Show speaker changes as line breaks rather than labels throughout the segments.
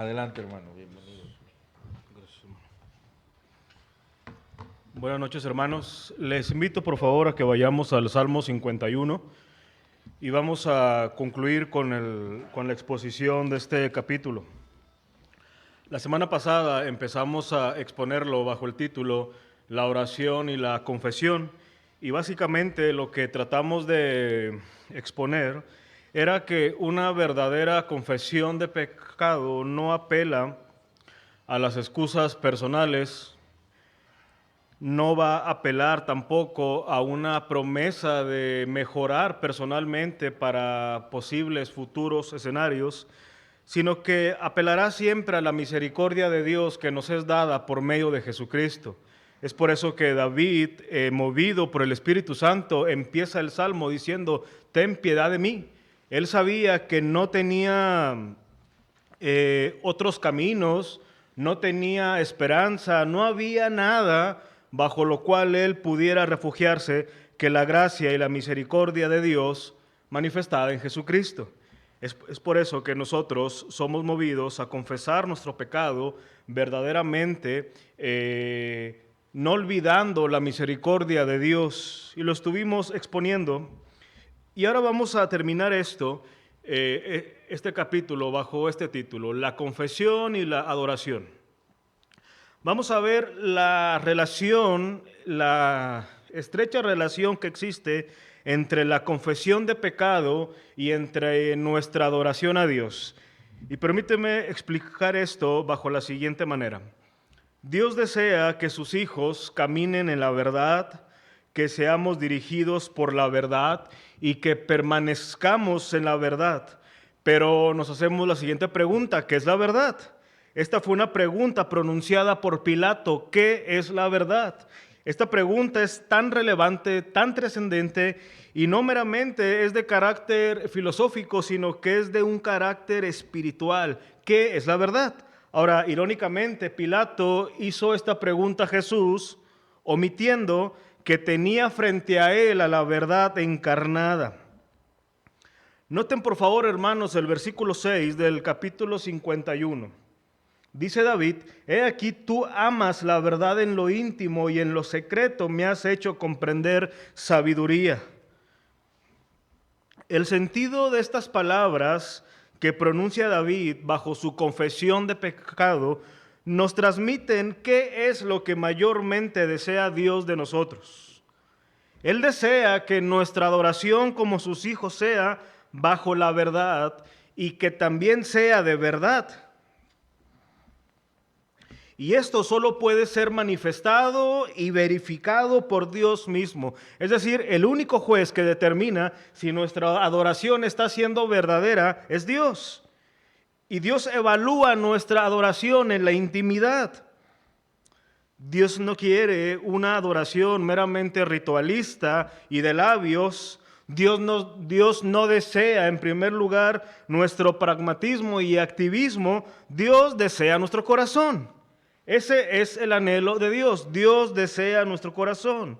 Adelante, hermano, bienvenido.
Gracias, hermano. Buenas noches, hermanos. Les invito, por favor, a que vayamos al Salmo 51 y vamos a concluir con la exposición de este capítulo. La semana pasada empezamos a exponerlo bajo el título La oración y la confesión, y básicamente lo que tratamos de exponer era que una verdadera confesión de pecado no apela a las excusas personales, no va a apelar tampoco a una promesa de mejorar personalmente para posibles futuros escenarios, sino que apelará siempre a la misericordia de Dios que nos es dada por medio de Jesucristo. Es por eso que David, movido por el Espíritu Santo, empieza el Salmo diciendo: ten piedad de mí. Él sabía que no tenía otros caminos, no tenía esperanza, no había nada bajo lo cual él pudiera refugiarse que la gracia y la misericordia de Dios manifestada en Jesucristo. Es por eso que nosotros somos movidos a confesar nuestro pecado verdaderamente, no olvidando la misericordia de Dios. Y lo estuvimos exponiendo. Y ahora vamos a terminar este capítulo bajo este título: la confesión y la adoración. Vamos a ver la relación, la estrecha relación que existe entre la confesión de pecado y entre nuestra adoración a Dios. Y permíteme explicar esto bajo la siguiente manera. Dios desea que sus hijos caminen en la verdad, que seamos dirigidos por la verdad y que permanezcamos en la verdad. Pero nos hacemos la siguiente pregunta: ¿qué es la verdad? Esta fue una pregunta pronunciada por Pilato: ¿qué es la verdad? Esta pregunta es tan relevante, tan trascendente, y no meramente es de carácter filosófico, sino que es de un carácter espiritual. ¿Qué es la verdad? Ahora, irónicamente, Pilato hizo esta pregunta a Jesús, omitiendo que tenía frente a él a la verdad encarnada. Noten, por favor, hermanos, el versículo 6 del capítulo 51. Dice David: he aquí, tú amas la verdad en lo íntimo y en lo secreto me has hecho comprender sabiduría. El sentido de estas palabras que pronuncia David bajo su confesión de pecado nos transmiten qué es lo que mayormente desea Dios de nosotros. Él desea que nuestra adoración como sus hijos sea bajo la verdad y que también sea de verdad. Y esto solo puede ser manifestado y verificado por Dios mismo. Es decir, el único juez que determina si nuestra adoración está siendo verdadera es Dios. Y Dios evalúa nuestra adoración en la intimidad. Dios no quiere una adoración meramente ritualista y de labios. Dios no desea, en primer lugar, nuestro pragmatismo y activismo. Dios desea nuestro corazón. Ese es el anhelo de Dios. Dios desea nuestro corazón.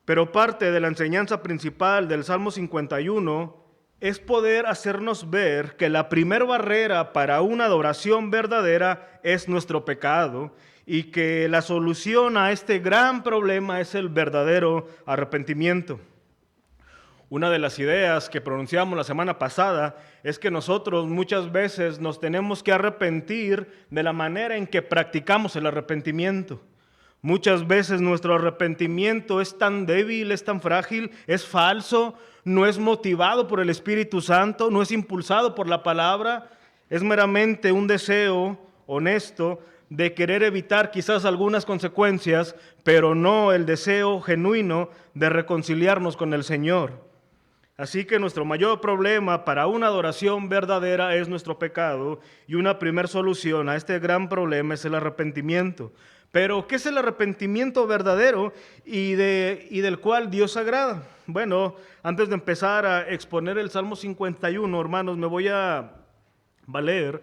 Pero parte de la enseñanza principal del Salmo 51 es poder hacernos ver que la primer barrera para una adoración verdadera es nuestro pecado y que la solución a este gran problema es el verdadero arrepentimiento. Una de las ideas que pronunciamos la semana pasada es que nosotros muchas veces nos tenemos que arrepentir de la manera en que practicamos el arrepentimiento. Muchas veces nuestro arrepentimiento es tan débil, es tan frágil, es falso, no es motivado por el Espíritu Santo, no es impulsado por la palabra, es meramente un deseo honesto de querer evitar quizás algunas consecuencias, pero no el deseo genuino de reconciliarnos con el Señor. Así que nuestro mayor problema para una adoración verdadera es nuestro pecado, y una primera solución a este gran problema es el arrepentimiento. Pero, ¿qué es el arrepentimiento verdadero y del cual Dios agrada? Bueno, antes de empezar a exponer el Salmo 51, hermanos, me voy a valer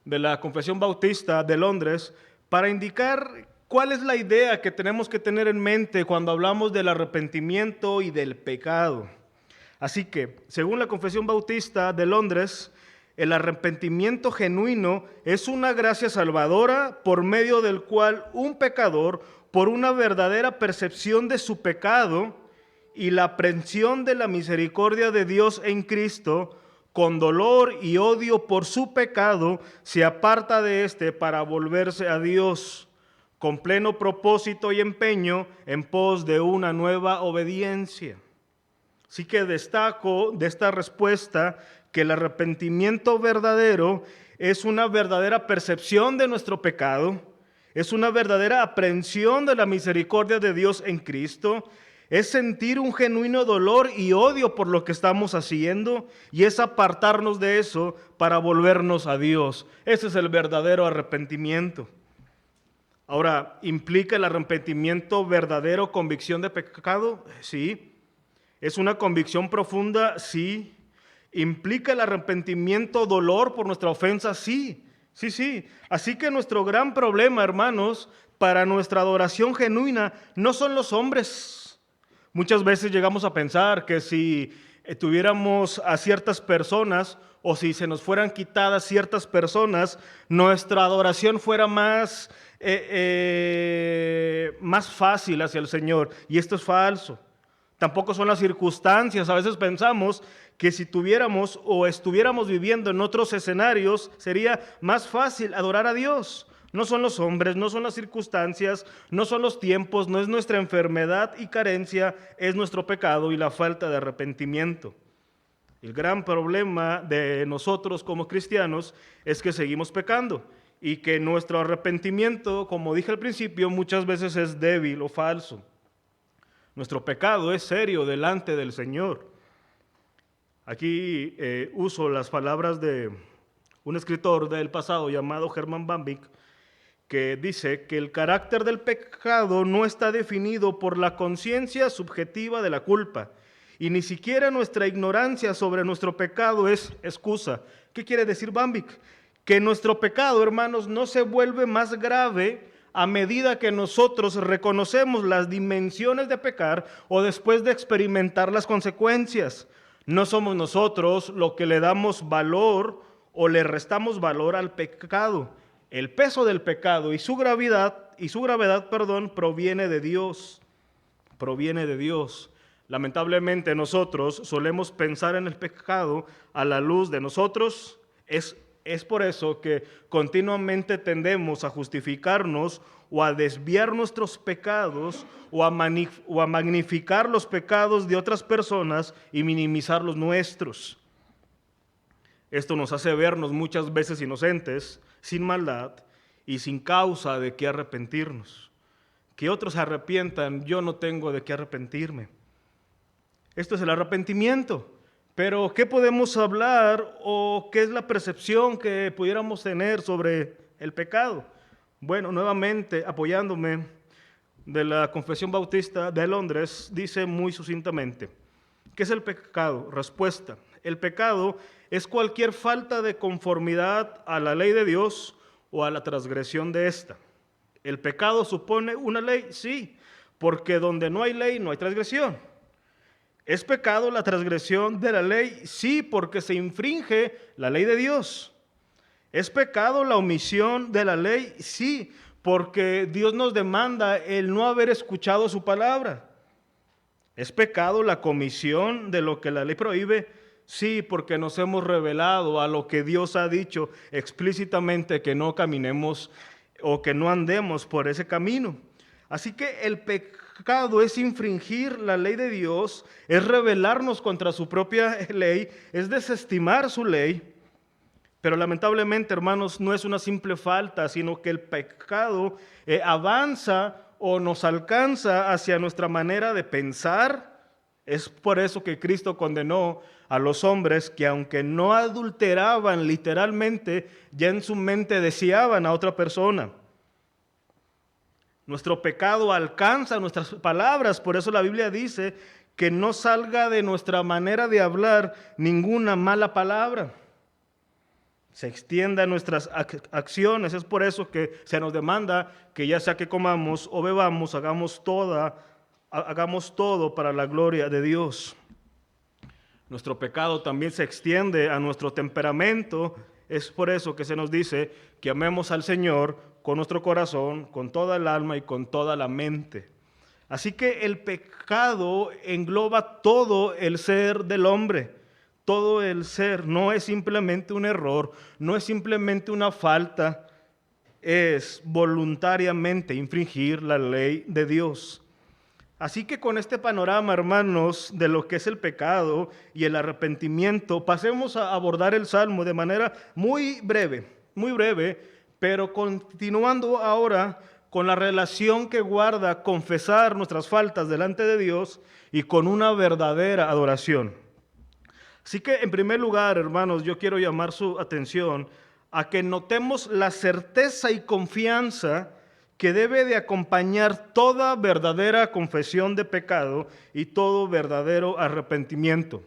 de la Confesión Bautista de Londres para indicar cuál es la idea que tenemos que tener en mente cuando hablamos del arrepentimiento y del pecado. Así que, según la Confesión Bautista de Londres, El arrepentimiento genuino es una gracia salvadora por medio del cual un pecador, por una verdadera percepción de su pecado y la aprehensión de la misericordia de Dios en Cristo, con dolor y odio por su pecado, se aparta de éste para volverse a Dios, con pleno propósito y empeño en pos de una nueva obediencia. Así que destaco de esta respuesta que el arrepentimiento verdadero es una verdadera percepción de nuestro pecado, es una verdadera aprehensión de la misericordia de Dios en Cristo, es sentir un genuino dolor y odio por lo que estamos haciendo y es apartarnos de eso para volvernos a Dios. Ese es el verdadero arrepentimiento. Ahora, ¿implica el arrepentimiento verdadero convicción de pecado? Sí. ¿Es una convicción profunda? Sí. ¿Implica el arrepentimiento dolor por nuestra ofensa? Sí. Sí. Así que nuestro gran problema, hermanos, para nuestra adoración genuina no son los hombres. Muchas veces llegamos a pensar que si tuviéramos a ciertas personas o si se nos fueran quitadas ciertas personas, nuestra adoración fuera más fácil hacia el Señor. Y esto es falso. Tampoco son las circunstancias. A veces pensamos que si tuviéramos o estuviéramos viviendo en otros escenarios, sería más fácil adorar a Dios. No son los hombres, no son las circunstancias, no son los tiempos, no es nuestra enfermedad y carencia, es nuestro pecado y la falta de arrepentimiento. El gran problema de nosotros como cristianos es que seguimos pecando y que nuestro arrepentimiento, como dije al principio, muchas veces es débil o falso. Nuestro pecado es serio delante del Señor. Aquí uso las palabras de un escritor del pasado llamado Herman Bambik, que dice que el carácter del pecado no está definido por la conciencia subjetiva de la culpa, y ni siquiera nuestra ignorancia sobre nuestro pecado es excusa. ¿Qué quiere decir Bambik? Que nuestro pecado, hermanos, no se vuelve más grave a medida que nosotros reconocemos las dimensiones de pecar o después de experimentar las consecuencias. No somos nosotros los que le damos valor o le restamos valor al pecado. El peso del pecado y su gravedad, proviene de Dios. Proviene de Dios. Lamentablemente nosotros solemos pensar en el pecado a la luz de nosotros. Es por eso que continuamente tendemos a justificarnos o a desviar nuestros pecados o a magnificar los pecados de otras personas y minimizar los nuestros. Esto nos hace vernos muchas veces inocentes, sin maldad y sin causa de qué arrepentirnos. Que otros se arrepientan, yo no tengo de qué arrepentirme. Esto es el arrepentimiento. Pero, ¿qué podemos hablar o qué es la percepción que pudiéramos tener sobre el pecado? Bueno, nuevamente, apoyándome de la Confesión Bautista de Londres, dice muy sucintamente, ¿qué es el pecado? Respuesta, el pecado es cualquier falta de conformidad a la ley de Dios o a la transgresión de ésta. ¿El pecado supone una ley? Sí, porque donde no hay ley no hay transgresión. ¿Es pecado la transgresión de la ley? Sí, porque se infringe la ley de Dios. ¿Es pecado la omisión de la ley? Sí, porque Dios nos demanda el no haber escuchado su palabra. ¿Es pecado la comisión de lo que la ley prohíbe? Sí, porque nos hemos rebelado a lo que Dios ha dicho explícitamente que no caminemos o que no andemos por ese camino. Así que el pecado es infringir la ley de Dios, es rebelarnos contra su propia ley, es desestimar su ley. Pero lamentablemente, hermanos, no es una simple falta, sino que el pecado avanza o nos alcanza hacia nuestra manera de pensar. Es por eso que Cristo condenó a los hombres que, aunque no adulteraban literalmente, ya en su mente deseaban a otra persona. Nuestro pecado alcanza nuestras palabras, por eso la Biblia dice que no salga de nuestra manera de hablar ninguna mala palabra. Se extienda a nuestras acciones, es por eso que se nos demanda que ya sea que comamos o bebamos, hagamos todo para la gloria de Dios. Nuestro pecado también se extiende a nuestro temperamento. Es por eso que se nos dice que amemos al Señor con nuestro corazón, con toda el alma y con toda la mente. Así que el pecado engloba todo el ser del hombre. Todo el ser no es simplemente un error, no es simplemente una falta, es voluntariamente infringir la ley de Dios. Así que con este panorama, hermanos, de lo que es el pecado y el arrepentimiento, pasemos a abordar el Salmo de manera muy breve, pero continuando ahora con la relación que guarda confesar nuestras faltas delante de Dios y con una verdadera adoración. Así que en primer lugar, hermanos, yo quiero llamar su atención a que notemos la certeza y confianza que debe de acompañar toda verdadera confesión de pecado y todo verdadero arrepentimiento.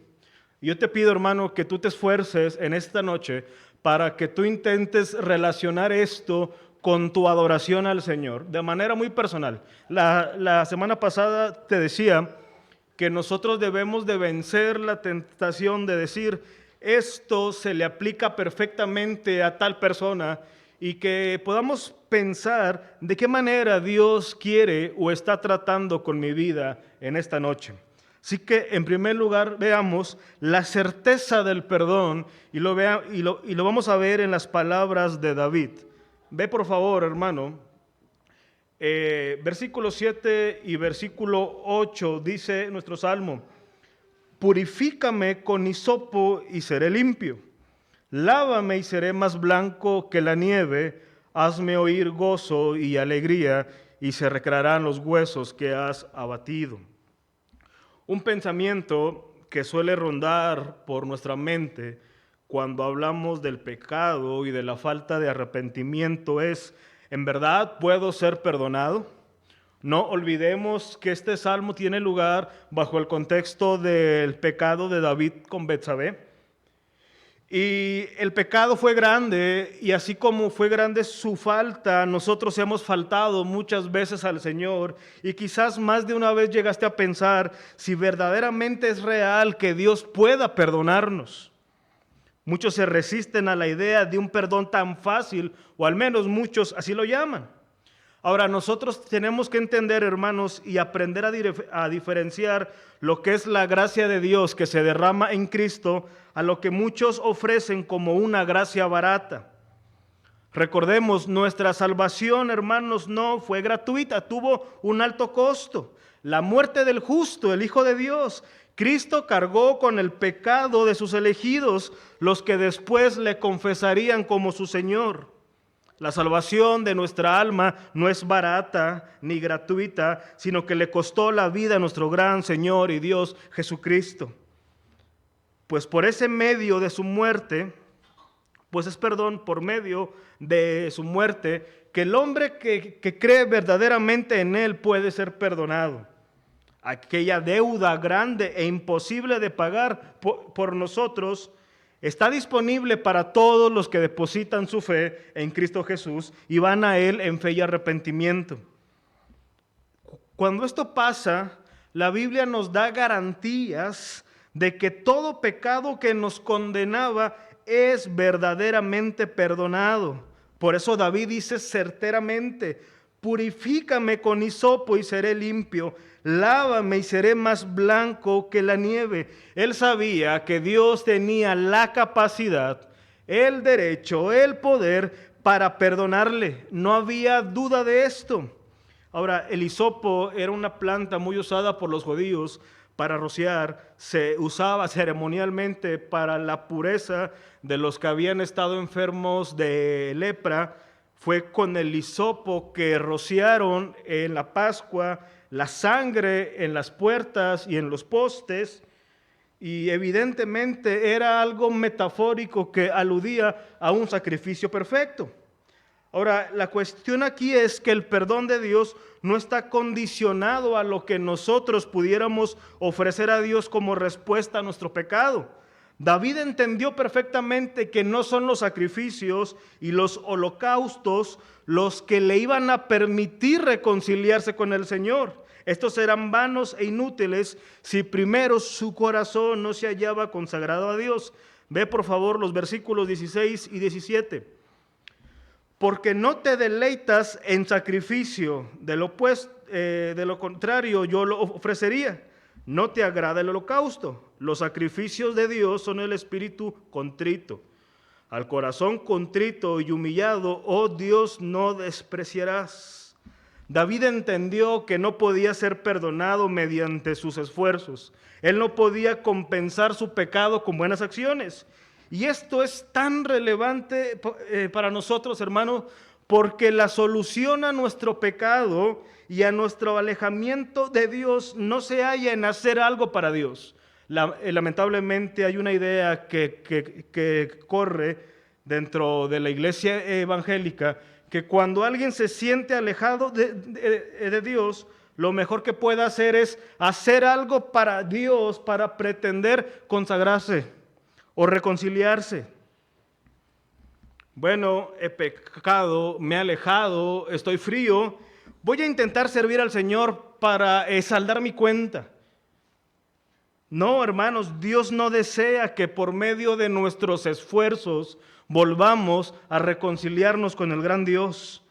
Yo te pido, hermano, que tú te esfuerces en esta noche para que tú intentes relacionar esto con tu adoración al Señor de manera muy personal. La semana pasada te decía que nosotros debemos de vencer la tentación de decir, esto se le aplica perfectamente a tal persona, y que podamos pensar de qué manera Dios quiere o está tratando con mi vida en esta noche. Así que en primer lugar veamos la certeza del perdón y lo vamos a ver en las palabras de David. Ve por favor, hermano, versículo 7 y versículo 8 dice nuestro salmo: purifícame con hisopo y seré limpio. Lávame y seré más blanco que la nieve. Hazme oír gozo y alegría, y se recrearán los huesos que has abatido. Un pensamiento que suele rondar por nuestra mente cuando hablamos del pecado y de la falta de arrepentimiento es: ¿en verdad puedo ser perdonado? No olvidemos que este salmo tiene lugar bajo el contexto del pecado de David con Betsabé. Y el pecado fue grande, y así como fue grande su falta, nosotros hemos faltado muchas veces al Señor, y quizás más de una vez llegaste a pensar si verdaderamente es real que Dios pueda perdonarnos. Muchos se resisten a la idea de un perdón tan fácil, o al menos muchos así lo llaman. Ahora, nosotros tenemos que entender, hermanos, y aprender a diferenciar lo que es la gracia de Dios que se derrama en Cristo a lo que muchos ofrecen como una gracia barata. Recordemos, nuestra salvación, hermanos, no fue gratuita, tuvo un alto costo. La muerte del justo, el Hijo de Dios. Cristo cargó con el pecado de sus elegidos, los que después le confesarían como su Señor. La salvación de nuestra alma no es barata ni gratuita, sino que le costó la vida a nuestro gran Señor y Dios Jesucristo. Pues por ese medio de su muerte, por medio de su muerte, que el hombre que cree verdaderamente en Él puede ser perdonado. Aquella deuda grande e imposible de pagar por nosotros está disponible para todos los que depositan su fe en Cristo Jesús y van a Él en fe y arrepentimiento. Cuando esto pasa, la Biblia nos da garantías de que todo pecado que nos condenaba es verdaderamente perdonado. Por eso David dice certeramente: purifícame con hisopo y seré limpio, lávame y seré más blanco que la nieve. Él sabía que Dios tenía la capacidad, el derecho, el poder para perdonarle. No había duda de esto. Ahora, el hisopo era una planta muy usada por los judíos para rociar. Se usaba ceremonialmente para la pureza de los que habían estado enfermos de lepra. Fue con el hisopo que rociaron en la Pascua la sangre en las puertas y en los postes, y evidentemente era algo metafórico que aludía a un sacrificio perfecto. Ahora, la cuestión aquí es que el perdón de Dios no está condicionado a lo que nosotros pudiéramos ofrecer a Dios como respuesta a nuestro pecado. David entendió perfectamente que no son los sacrificios y los holocaustos los que le iban a permitir reconciliarse con el Señor. Estos eran vanos e inútiles si primero su corazón no se hallaba consagrado a Dios. Ve por favor los versículos 16 y 17. Porque no te deleitas en sacrificio, de lo contrario yo lo ofrecería. No te agrada el holocausto. Los sacrificios de Dios son el espíritu contrito. Al corazón contrito y humillado, oh Dios, no despreciarás. David entendió que no podía ser perdonado mediante sus esfuerzos. Él no podía compensar su pecado con buenas acciones. Y esto es tan relevante para nosotros, hermano, porque la solución a nuestro pecado y a nuestro alejamiento de Dios no se halla en hacer algo para Dios. Lamentablemente hay una idea que corre dentro de la iglesia evangélica, que cuando alguien se siente alejado de Dios, lo mejor que puede hacer es hacer algo para Dios, para pretender consagrarse o reconciliarse. Bueno, he pecado, me he alejado, estoy frío, voy a intentar servir al Señor para saldar mi cuenta. No, hermanos, Dios no desea que por medio de nuestros esfuerzos volvamos a reconciliarnos con el gran Dios.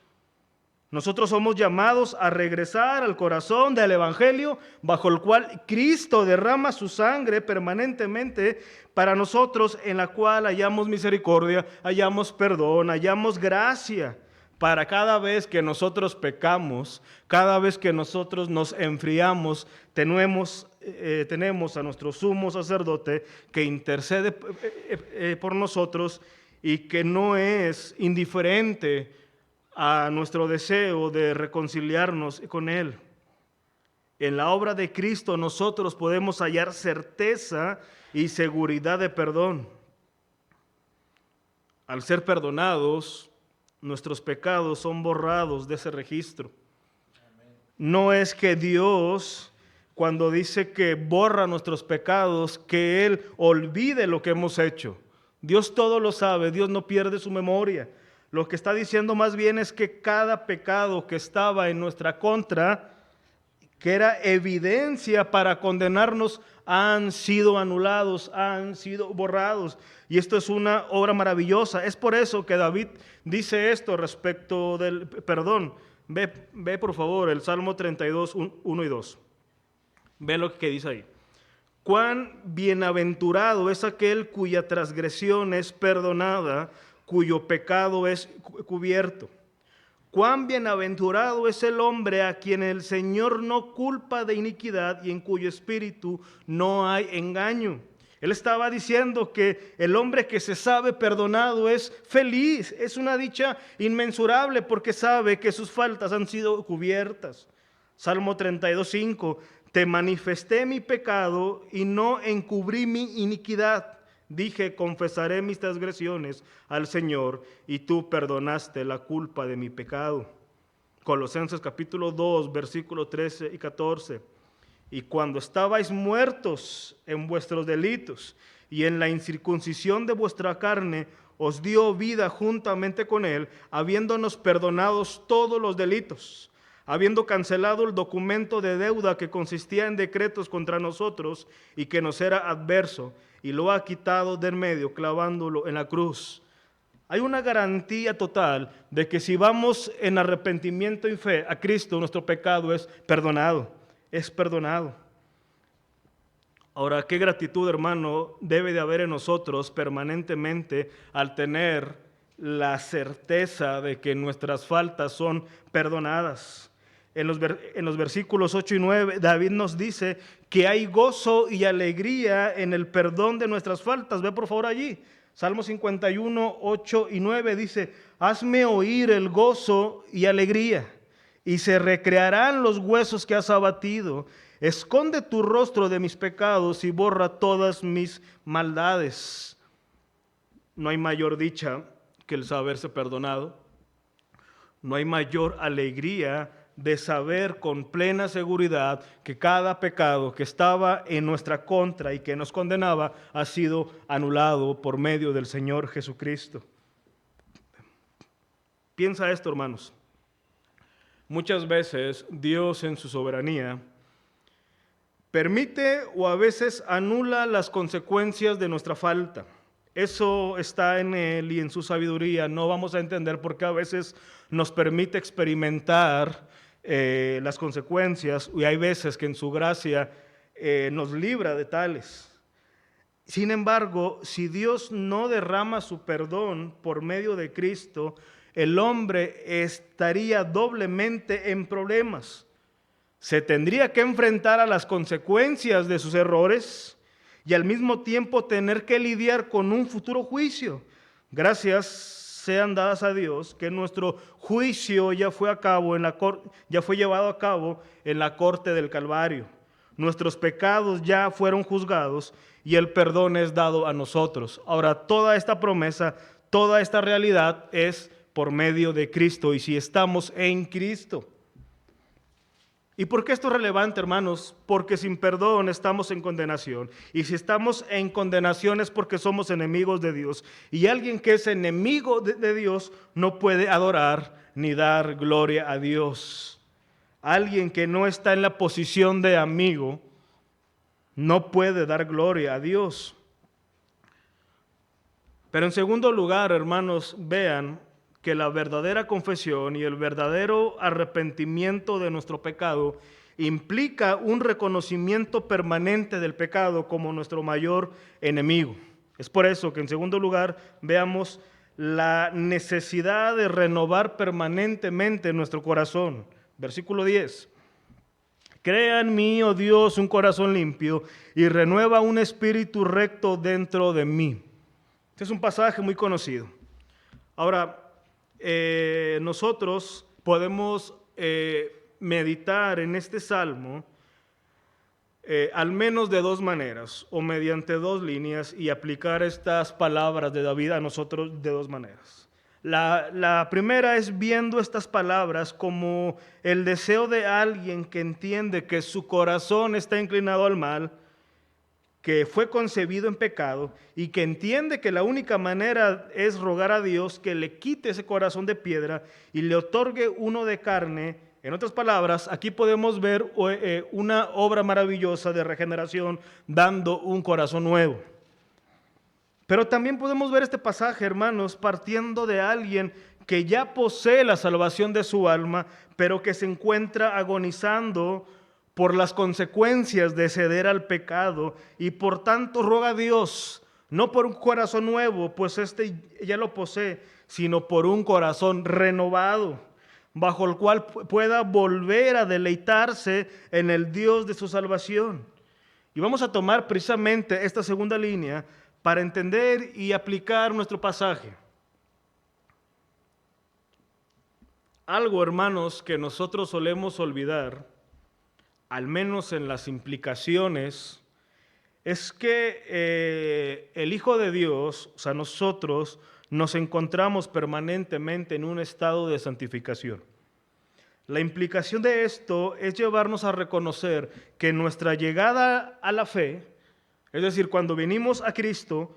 Nosotros somos llamados a regresar al corazón del Evangelio, bajo el cual Cristo derrama su sangre permanentemente para nosotros, en la cual hallamos misericordia, hallamos perdón, hallamos gracia. Para cada vez que nosotros pecamos, cada vez que nosotros nos enfriamos, tenemos a nuestro sumo sacerdote que intercede por nosotros y que no es indiferente a nuestro deseo de reconciliarnos con Él. En la obra de Cristo nosotros podemos hallar certeza y seguridad de perdón. Al ser perdonados, nuestros pecados son borrados de ese registro. No es que Dios, cuando dice que borra nuestros pecados, que Él olvide lo que hemos hecho. Dios todo lo sabe, Dios no pierde su memoria. Lo que está diciendo más bien es que cada pecado que estaba en nuestra contra, que era evidencia para condenarnos, han sido anulados, han sido borrados. Y esto es una obra maravillosa. Es por eso que David dice esto respecto del perdón. Ve por favor el Salmo 32, 1 y 2. Ve lo que dice ahí. Cuán bienaventurado es aquel cuya transgresión es perdonada, cuyo pecado es cubierto. Cuán bienaventurado es el hombre a quien el Señor no culpa de iniquidad y en cuyo espíritu no hay engaño. Él estaba diciendo que el hombre que se sabe perdonado es feliz, es una dicha inmensurable porque sabe que sus faltas han sido cubiertas. Salmo 32:5, te manifesté mi pecado y no encubrí mi iniquidad. Dije, confesaré mis transgresiones al Señor y tú perdonaste la culpa de mi pecado. Colosenses capítulo 2, versículos 13 y 14. Y cuando estabais muertos en vuestros delitos y en la incircuncisión de vuestra carne, os dio vida juntamente con Él, habiéndonos perdonados todos los delitos, habiendo cancelado el documento de deuda que consistía en decretos contra nosotros y que nos era adverso, y lo ha quitado del medio, clavándolo en la cruz. Hay una garantía total de que si vamos en arrepentimiento y fe a Cristo, nuestro pecado es perdonado, es perdonado. Ahora, qué gratitud, hermano, debe de haber en nosotros permanentemente al tener la certeza de que nuestras faltas son perdonadas. En los versículos 8 y 9, David nos dice que hay gozo y alegría en el perdón de nuestras faltas. Ve por favor allí. Salmo 51, 8 y 9 dice, hazme oír el gozo y alegría, y se recrearán los huesos que has abatido. Esconde tu rostro de mis pecados y borra todas mis maldades. No hay mayor dicha que el saberse perdonado. No hay mayor alegría de saber con plena seguridad que cada pecado que estaba en nuestra contra y que nos condenaba ha sido anulado por medio del Señor Jesucristo. Piensa esto, hermanos. muchas veces Dios en su soberanía permite o a veces anula las consecuencias de nuestra falta. Eso está en Él y en su sabiduría. No vamos a entender por qué a veces nos permite experimentar las consecuencias y hay veces que en su gracia nos libra de tales. Sin embargo, si Dios no derrama su perdón por medio de Cristo, el hombre estaría doblemente en problemas. Se tendría que enfrentar a las consecuencias de sus errores y al mismo tiempo tener que lidiar con un futuro juicio. Gracias sean dadas a Dios que nuestro juicio ya fue llevado a cabo en la corte del Calvario. Nuestros pecados ya fueron juzgados y el perdón es dado a nosotros. Ahora, toda esta promesa, toda esta realidad es por medio de Cristo y si estamos en Cristo. ¿Y por qué esto es relevante, hermanos? Porque sin perdón estamos en condenación. Y si estamos en condenación es porque somos enemigos de Dios. Y alguien que es enemigo de Dios no puede adorar ni dar gloria a Dios. Alguien que no está en la posición de amigo no puede dar gloria a Dios. Pero en segundo lugar, hermanos, vean que la verdadera confesión y el verdadero arrepentimiento de nuestro pecado implica un reconocimiento permanente del pecado como nuestro mayor enemigo. Es por eso que en segundo lugar veamos la necesidad de renovar permanentemente nuestro corazón. Versículo 10. Crea en mí, oh Dios, un corazón limpio y renueva un espíritu recto dentro de mí. Este es un pasaje muy conocido. Ahora, nosotros podemos meditar en este salmo al menos de dos maneras o mediante dos líneas y aplicar estas palabras de David a nosotros de dos maneras. La primera es viendo estas palabras como el deseo de alguien que entiende que su corazón está inclinado al mal, que fue concebido en pecado y que entiende que la única manera es rogar a Dios que le quite ese corazón de piedra y le otorgue uno de carne. En otras palabras, aquí podemos ver una obra maravillosa de regeneración dando un corazón nuevo. Pero también podemos ver este pasaje, hermanos, partiendo de alguien que ya posee la salvación de su alma, pero que se encuentra agonizando por las consecuencias de ceder al pecado y por tanto roga a Dios, no por un corazón nuevo, pues este ya lo posee, sino por un corazón renovado, bajo el cual pueda volver a deleitarse en el Dios de su salvación. Y vamos a tomar precisamente esta segunda línea para entender y aplicar nuestro pasaje. Algo, hermanos, que nosotros solemos olvidar, al menos en las implicaciones, es que el Hijo de Dios, o sea, nosotros nos encontramos permanentemente en un estado de santificación. La implicación de esto es llevarnos a reconocer que nuestra llegada a la fe, es decir, cuando venimos a Cristo,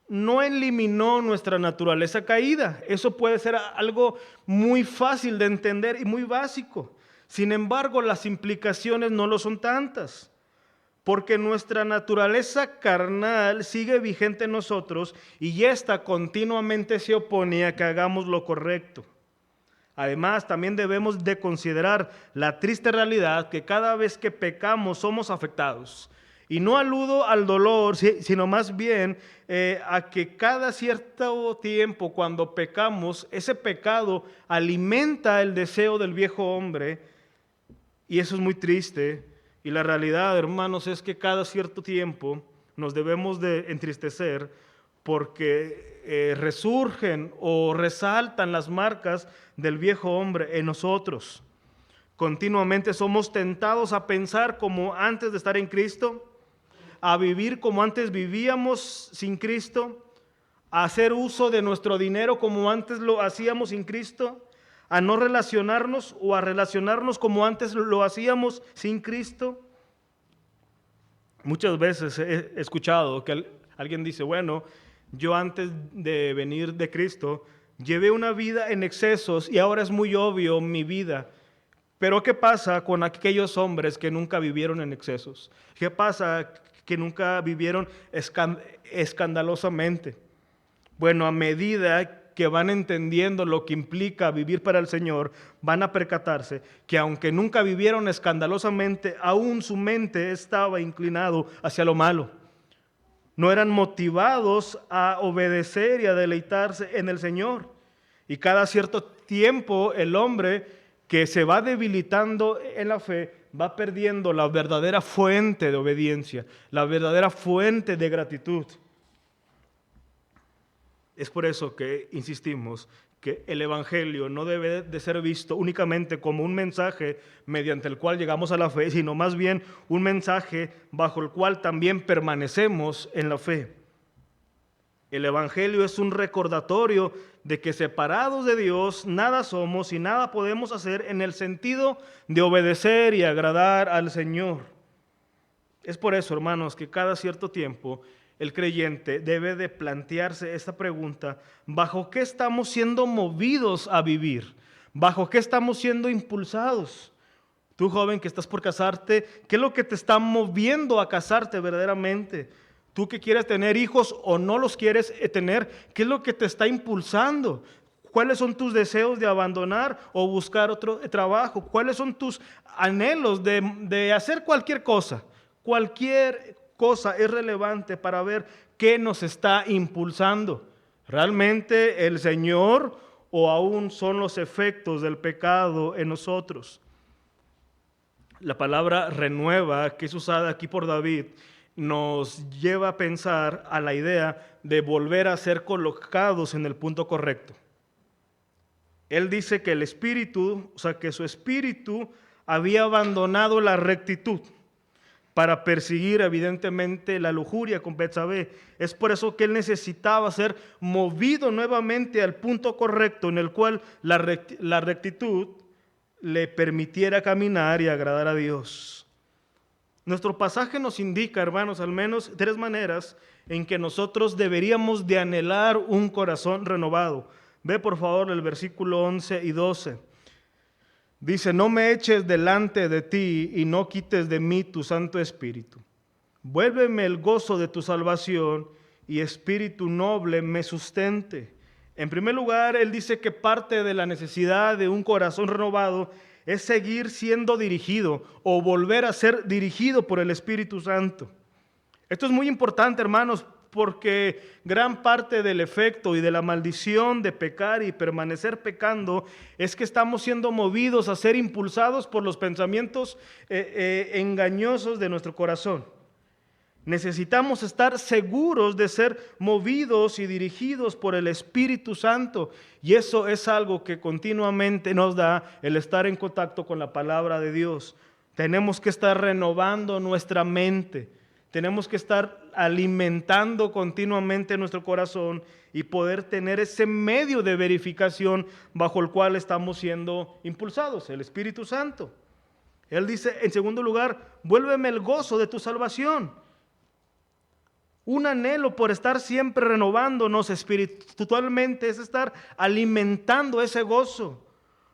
no eliminó nuestra naturaleza caída. Eso puede ser algo muy fácil de entender y muy básico. Sin embargo, las implicaciones no lo son tantas, porque nuestra naturaleza carnal sigue vigente en nosotros y esta continuamente se opone a que hagamos lo correcto. Además, también debemos de considerar la triste realidad que cada vez que pecamos somos afectados. Y no aludo al dolor, sino más bien a que cada cierto tiempo cuando pecamos, ese pecado alimenta el deseo del viejo hombre. Y eso es muy triste. Y la realidad, hermanos, es que cada cierto tiempo nos debemos de entristecer porque resurgen o resaltan las marcas del viejo hombre en nosotros. Continuamente somos tentados a pensar como antes de estar en Cristo, a vivir como antes vivíamos sin Cristo, a hacer uso de nuestro dinero como antes lo hacíamos sin Cristo, a no relacionarnos o a relacionarnos como antes lo hacíamos sin Cristo. Muchas veces he escuchado que alguien dice, bueno, yo antes de venir de Cristo llevé una vida en excesos y ahora es muy obvio mi vida, Pero ¿qué pasa con aquellos hombres que nunca vivieron en excesos? ¿Qué pasa que nunca vivieron escandalosamente? Bueno, a medida que van entendiendo lo que implica vivir para el Señor, van a percatarse que aunque nunca vivieron escandalosamente, aún su mente estaba inclinado hacia lo malo. No eran motivados a obedecer y a deleitarse en el Señor. Y cada cierto tiempo el hombre que se va debilitando en la fe va perdiendo la verdadera fuente de obediencia, la verdadera fuente de gratitud. Es por eso que insistimos que el Evangelio no debe de ser visto únicamente como un mensaje mediante el cual llegamos a la fe, sino más bien un mensaje bajo el cual también permanecemos en la fe. El Evangelio es un recordatorio de que separados de Dios nada somos y nada podemos hacer en el sentido de obedecer y agradar al Señor. Es por eso, hermanos, que cada cierto tiempo el creyente debe de plantearse esta pregunta: ¿bajo qué estamos siendo movidos a vivir? ¿Bajo qué estamos siendo impulsados? Tú, joven, que estás por casarte, ¿qué es lo que te está moviendo a casarte verdaderamente? Tú que quieres tener hijos o no los quieres tener, ¿qué es lo que te está impulsando? ¿Cuáles son tus deseos de abandonar o buscar otro trabajo? ¿Cuáles son tus anhelos de hacer cualquier cosa? Cualquier cosa es relevante para ver qué nos está impulsando. ¿Realmente el Señor o aún son los efectos del pecado en nosotros? La palabra renueva, que es usada aquí por David, nos lleva a pensar a la idea de volver a ser colocados en el punto correcto. Él dice que el espíritu, o sea, que su espíritu había abandonado la rectitud para perseguir evidentemente la lujuria con Betsabé. Es por eso que él necesitaba ser movido nuevamente al punto correcto en el cual la rectitud le permitiera caminar y agradar a Dios. Nuestro pasaje nos indica, hermanos, al menos 3 maneras en que nosotros deberíamos de anhelar un corazón renovado. Ve por favor el versículo 11 y 12. Dice: no me eches delante de ti y no quites de mí tu Santo Espíritu. Vuélveme el gozo de tu salvación y espíritu noble me sustente. En primer lugar, él dice que parte de la necesidad de un corazón renovado es seguir siendo dirigido o volver a ser dirigido por el Espíritu Santo. Esto es muy importante, hermanos, porque gran parte del efecto y de la maldición de pecar y permanecer pecando es que estamos siendo movidos a ser impulsados por los pensamientos engañosos de nuestro corazón. Necesitamos estar seguros de ser movidos y dirigidos por el Espíritu Santo, y eso es algo que continuamente nos da el estar en contacto con la palabra de Dios. Tenemos que estar renovando nuestra mente, tenemos que estar alimentando continuamente nuestro corazón y poder tener ese medio de verificación bajo el cual estamos siendo impulsados, el Espíritu Santo. Él dice, en segundo lugar, vuélveme el gozo de tu salvación. Un anhelo por estar siempre renovándonos espiritualmente es estar alimentando ese gozo.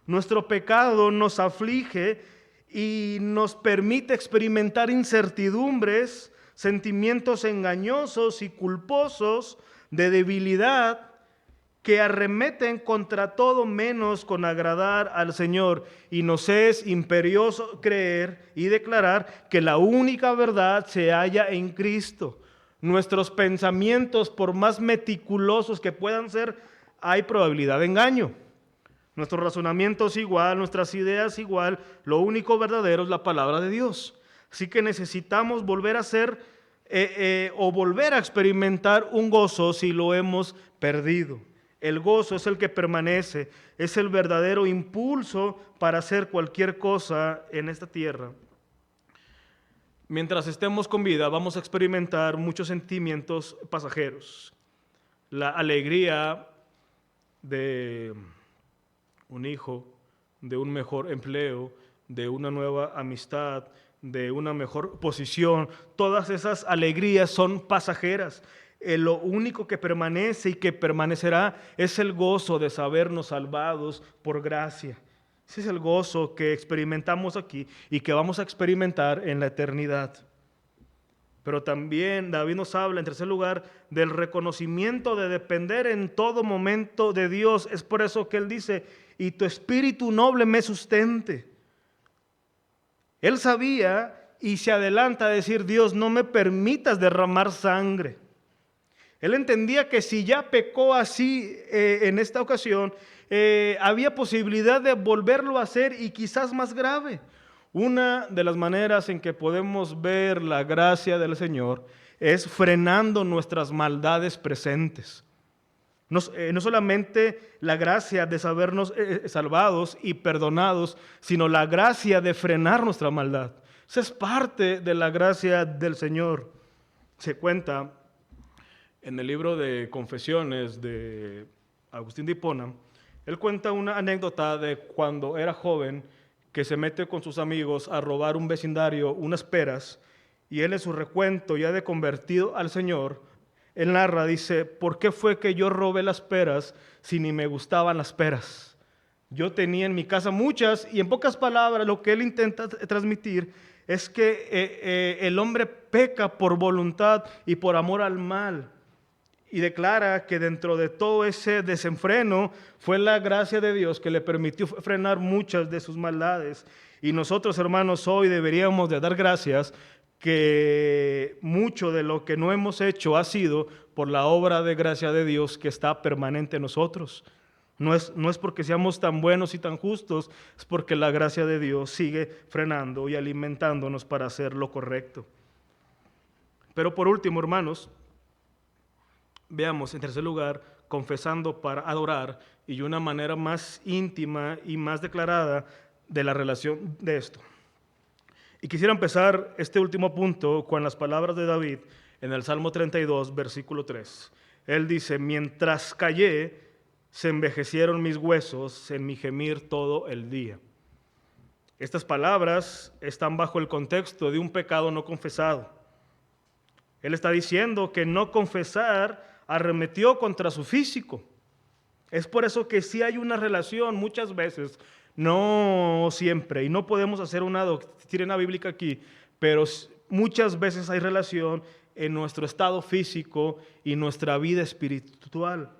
Nuestro pecado nos aflige y nos permite experimentar incertidumbres, sentimientos engañosos y culposos de debilidad que arremeten contra todo menos con agradar al Señor, y nos es imperioso creer y declarar que la única verdad se halla en Cristo. Nuestros pensamientos, por más meticulosos que puedan ser, hay probabilidad de engaño. Nuestros razonamientos igual, nuestras ideas igual, lo único verdadero es la palabra de Dios. Así que necesitamos volver a ser o volver a experimentar un gozo si lo hemos perdido. El gozo es el que permanece, es el verdadero impulso para hacer cualquier cosa en esta tierra. Mientras estemos con vida, vamos a experimentar muchos sentimientos pasajeros. La alegría de un hijo, de un mejor empleo, de una nueva amistad, de una mejor posición. Todas esas alegrías son pasajeras. Lo único que permanece y que permanecerá es el gozo de sabernos salvados por gracia. Ese es el gozo que experimentamos aquí y que vamos a experimentar en la eternidad. Pero también David nos habla, en tercer lugar, del reconocimiento de depender en todo momento de Dios. Es por eso que él dice, y tu espíritu noble me sustente. Él sabía y se adelanta a decir, Dios, no me permitas derramar sangre. Él entendía que si ya pecó así en esta ocasión, había posibilidad de volverlo a hacer y quizás más grave. Una de las maneras en que podemos ver la gracia del Señor es frenando nuestras maldades presentes. No solamente la gracia de sabernos salvados y perdonados, sino la gracia de frenar nuestra maldad. Esa es parte de la gracia del Señor. Se cuenta en el libro de Confesiones de Agustín de Hipona, él cuenta una anécdota de cuando era joven, que se mete con sus amigos a robar un vecindario, unas peras, y él en su recuento, ya de convertido al Señor, él narra, dice, ¿por qué fue que yo robé las peras si ni me gustaban las peras? Yo tenía en mi casa muchas, y en pocas palabras lo que él intenta transmitir es que el hombre peca por voluntad y por amor al mal. Y declara que dentro de todo ese desenfreno fue la gracia de Dios que le permitió frenar muchas de sus maldades. Y nosotros, hermanos, hoy deberíamos de dar gracias que mucho de lo que no hemos hecho ha sido por la obra de gracia de Dios que está permanente en nosotros. No es porque seamos tan buenos y tan justos, es porque la gracia de Dios sigue frenando y alimentándonos para hacer lo correcto. Pero por último, hermanos, veamos, en tercer lugar, confesando para adorar y una manera más íntima y más declarada de la relación de esto. Y quisiera empezar este último punto con las palabras de David en el Salmo 32, versículo 3. Él dice, mientras callé, se envejecieron mis huesos en mi gemir todo el día. Estas palabras están bajo el contexto de un pecado no confesado. Él está diciendo que no confesar arremetió contra su físico. Es por eso que sí hay una relación muchas veces, no siempre, y no podemos hacer una doctrina bíblica aquí, pero muchas veces hay relación en nuestro estado físico y nuestra vida espiritual.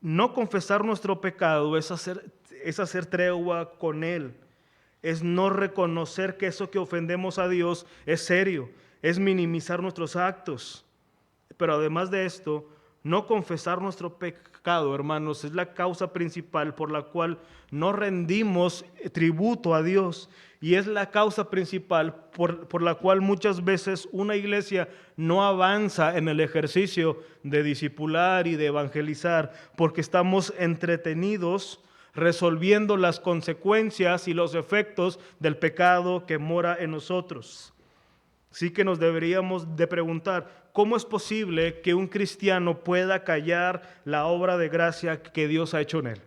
No confesar nuestro pecado es hacer tregua con Él, es no reconocer que eso que ofendemos a Dios es serio, es minimizar nuestros actos. Pero además de esto, no confesar nuestro pecado, hermanos, es la causa principal por la cual no rendimos tributo a Dios. Y es la causa principal por la cual muchas veces una iglesia no avanza en el ejercicio de discipular y de evangelizar, porque estamos entretenidos resolviendo las consecuencias y los efectos del pecado que mora en nosotros. Sí que nos deberíamos de preguntar, ¿cómo es posible que un cristiano pueda callar la obra de gracia que Dios ha hecho en él?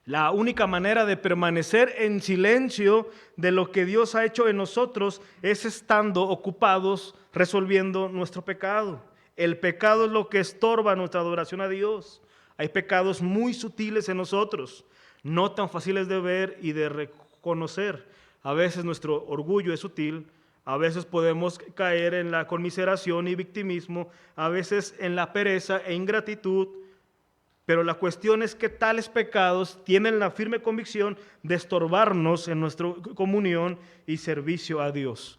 La única manera de permanecer en silencio de lo que Dios ha hecho en nosotros es estando ocupados resolviendo nuestro pecado. El pecado es lo que estorba nuestra adoración a Dios. Hay pecados muy sutiles en nosotros, no tan fáciles de ver y de reconocer. A veces nuestro orgullo es sutil. A veces podemos caer en la conmiseración y victimismo, a veces en la pereza e ingratitud, pero la cuestión es que tales pecados tienen la firme convicción de estorbarnos en nuestra comunión y servicio a Dios.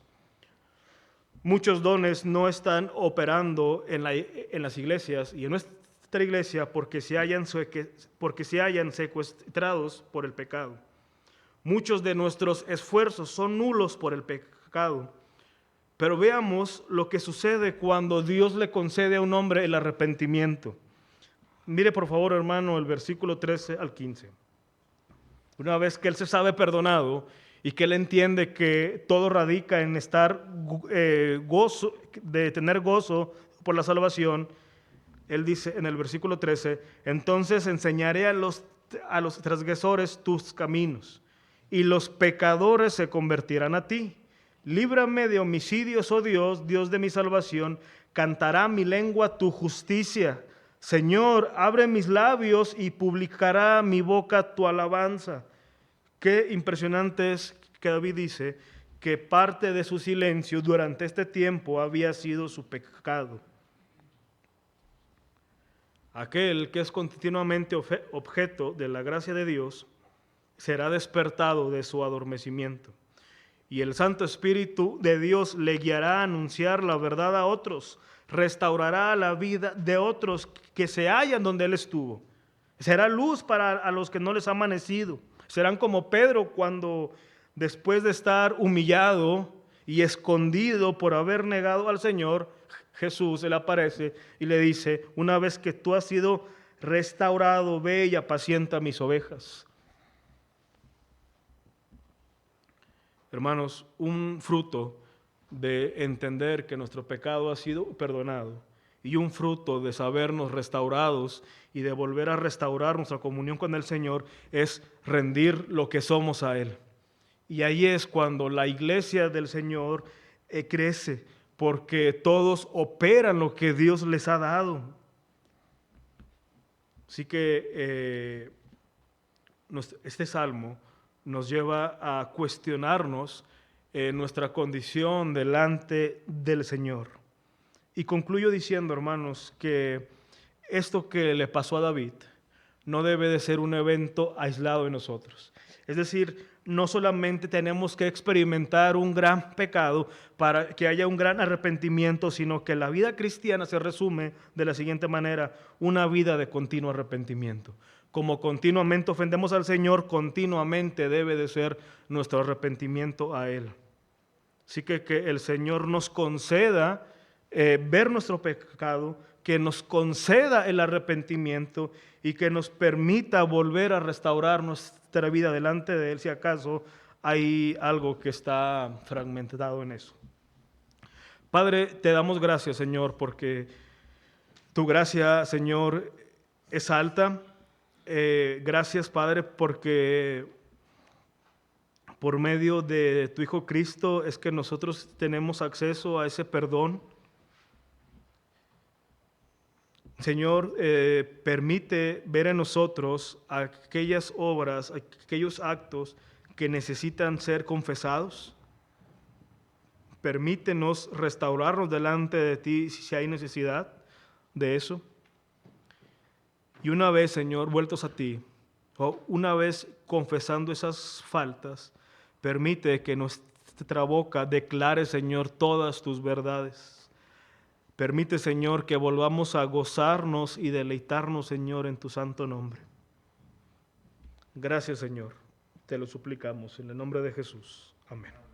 Muchos dones no están operando en las iglesias y en nuestra iglesia porque se hayan secuestrados por el pecado. Muchos de nuestros esfuerzos son nulos por el pecado. Pero veamos lo que sucede cuando Dios le concede a un hombre el arrepentimiento. Mire por favor, hermano, el versículo 13 al 15. Una vez que él se sabe perdonado y que él entiende que todo radica en tener gozo por la salvación, él dice en el versículo 13, entonces enseñaré a los transgresores tus caminos y los pecadores se convertirán a ti. Líbrame de homicidios, oh Dios, Dios de mi salvación, cantará mi lengua tu justicia. Señor, abre mis labios y publicará mi boca tu alabanza. Qué impresionante es que David dice que parte de su silencio durante este tiempo había sido su pecado. Aquel que es continuamente objeto de la gracia de Dios será despertado de su adormecimiento. Y el Santo Espíritu de Dios le guiará a anunciar la verdad a otros, restaurará la vida de otros que se hallan donde Él estuvo. Será luz para a los que no les ha amanecido. Serán como Pedro cuando, después de estar humillado y escondido por haber negado al Señor, Jesús se le aparece y le dice: una vez que tú has sido restaurado, ve y apacienta mis ovejas. Hermanos, un fruto de entender que nuestro pecado ha sido perdonado y un fruto de sabernos restaurados y de volver a restaurar nuestra comunión con el Señor es rendir lo que somos a Él. Y ahí es cuando la iglesia del Señor crece, porque todos operan lo que Dios les ha dado. Así que este salmo nos lleva a cuestionarnos nuestra condición delante del Señor. Y concluyo diciendo, hermanos, que esto que le pasó a David no debe de ser un evento aislado de nosotros. Es decir, no solamente tenemos que experimentar un gran pecado para que haya un gran arrepentimiento, sino que la vida cristiana se resume de la siguiente manera: una vida de continuo arrepentimiento. Como continuamente ofendemos al Señor, continuamente debe de ser nuestro arrepentimiento a Él. Así que el Señor nos conceda ver nuestro pecado, que nos conceda el arrepentimiento y que nos permita volver a restaurar nuestra vida delante de Él, si acaso hay algo que está fragmentado en eso. Padre, te damos gracias, Señor, porque tu gracia, Señor, es alta. Gracias, Padre, porque por medio de tu Hijo Cristo es que nosotros tenemos acceso a ese perdón. Señor, permite ver en nosotros aquellas obras, aquellos actos que necesitan ser confesados. Permítenos restaurarnos delante de ti si hay necesidad de eso. Y una vez, Señor, vueltos a ti, o una vez confesando esas faltas, permite que nuestra boca declare, Señor, todas tus verdades. Permite, Señor, que volvamos a gozarnos y deleitarnos, Señor, en tu santo nombre. Gracias, Señor. Te lo suplicamos en el nombre de Jesús. Amén.